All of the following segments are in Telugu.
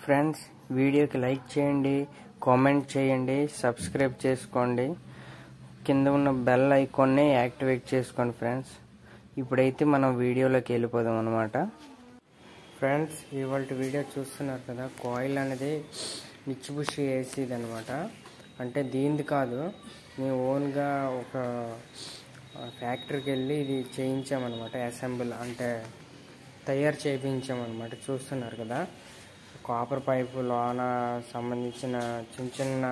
ఫ్రెండ్స్, వీడియోకి లైక్ చేయండి, కామెంట్ చేయండి, సబ్స్క్రైబ్ చేసుకోండి, కింద ఉన్న బెల్ ఐకాన్ని యాక్టివేట్ చేసుకోండి ఫ్రెండ్స్. ఇప్పుడైతే మనం వీడియోలోకి వెళ్ళిపోదాం అన్నమాట. ఫ్రెండ్స్, ఇవాళ వీడియో చూస్తున్నారు కదా, కాయిల్ అనేది మిత్సుబిషి ఏసీది అనమాట. అంటే దీనిది కాదు, మేము ఓన్గా ఒక ఫ్యాక్టరీకి వెళ్ళి ఇది చేయించామన్నమాట. అసెంబుల్ అంటే తయారు చేయించామన్నమాట. చూస్తున్నారు కదా, కాపర్ పైపు లోన సంబంధించిన చిన్న చిన్న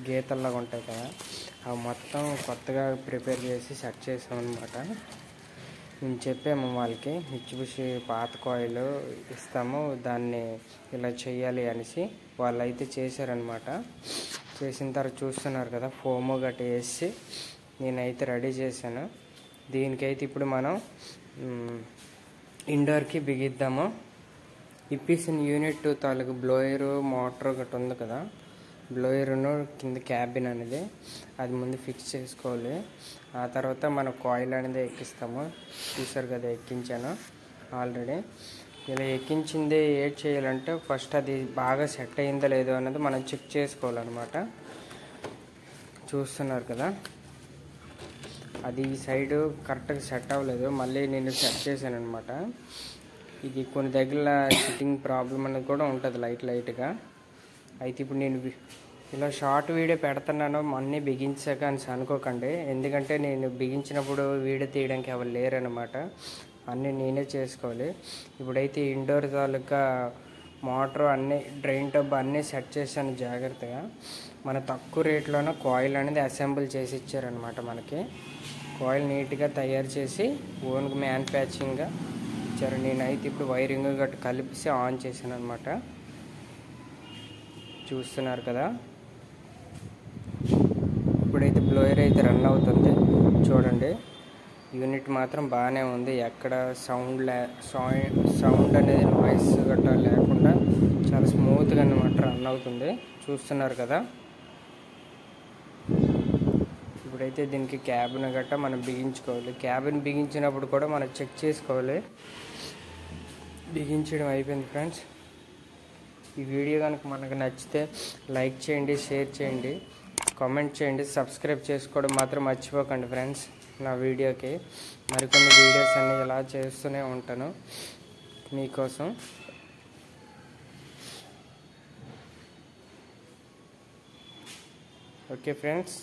గీతల్లాగా ఉంటాయి కదా, అవి మొత్తం కొత్తగా ప్రిపేర్ చేసి సెట్ చేసామన్నమాట. మేము చెప్పాము వాళ్ళకి, మిత్సుబిషి పాత కాయిల్ ఇస్తాము, దాన్ని ఇలా చేయాలి అనేసి. వాళ్ళు అయితే చేశారనమాట. చేసిన తర్వాత చూస్తున్నారు కదా, ఫోమో గట్ట వేసి నేనైతే రెడీ చేశాను. దీనికైతే ఇప్పుడు మనం ఇండోర్కి బిగిద్దాము. ఇప్పిసిన యూనిట్ తాలూకు బ్లోయరు మోటార్ గట్ట ఉంది కదా, బ్లోయర్ను కింద క్యాబిన్ అనేది అది ముందు ఫిక్స్ చేసుకోవాలి. ఆ తర్వాత మనం కాయిల్ అనేది ఎక్కిస్తాము. చూసారు కదా, ఎక్కించాను ఆల్రెడీ. ఇలా ఎక్కించింది ఏం చేయాలంటే, ఫస్ట్ అది బాగా సెట్ అయిందో లేదో అనేది మనం చెక్ చేసుకోవాలన్నమాట. చూస్తున్నారు కదా, అది ఈ సైడు కరెక్ట్గా సెట్ అవ్వలేదు, మళ్ళీ నేను సెట్ చేశాను అనమాట. ఇది కొన్ని దగ్గర సిట్టింగ్ ప్రాబ్లం అనేది కూడా ఉంటుంది లైట్గా. అయితే ఇప్పుడు నేను ఇలా షార్ట్ వీడియో పెడుతున్నాను, అన్నీ బిగించాక అని అనుకోకండి. ఎందుకంటే నేను బిగించినప్పుడు వీడియో తీయడానికి ఎవరు లేరనమాట, అన్నీ నేనే చేసుకోవాలి. ఇప్పుడైతే ఇండోర్ తాలూకా మోటార్ అన్నీ, డ్రైన్ టబ్ అన్నీ సెట్ చేశాను జాగ్రత్తగా. మన తక్కువ రేట్లోనే కాయిల్ అనేది అసెంబుల్ చేసి ఇచ్చారనమాట. మనకి కాయిల్ నీట్గా తయారు చేసి ఓన్గా మ్యానుఫ్యాక్చరింగ్గా ఇచ్చారు. నేనైతే ఇప్పుడు వైరింగ్ గట్రా కలిపి ఆన్ చేశాను అనమాట. చూస్తున్నారు కదా, ఇప్పుడైతే బ్లోయర్ అయితే రన్ అవుతుంది చూడండి. యూనిట్ మాత్రం బాగానే ఉంది, ఎక్కడ సౌండ్ అనేది నాయిస్ గట్రా లేకుండా చాలా స్మూత్గా అన్నమాట రన్ అవుతుంది. చూస్తున్నారు కదా, ఇప్పుడైతే దీనికి క్యాబిన్ గట్రా మనం బిగించుకోవాలి. క్యాబిన్ బిగించినప్పుడు కూడా మనం చెక్ చేసుకోవాలి. బిగించడం అయిపోయింది ఫ్రెండ్స్. ఈ వీడియో కనుక మనకు నచ్చితే లైక్ చేయండి, షేర్ చేయండి, కామెంట్ చేయండి, సబ్స్క్రైబ్ చేసుకోవడం మాత్రం మర్చిపోకండి ఫ్రెండ్స్. నా వీడియోకి మరికొన్ని వీడియోస్ అన్నీ ఇలా చేస్తూనే ఉంటాను మీకోసం. Okay friends.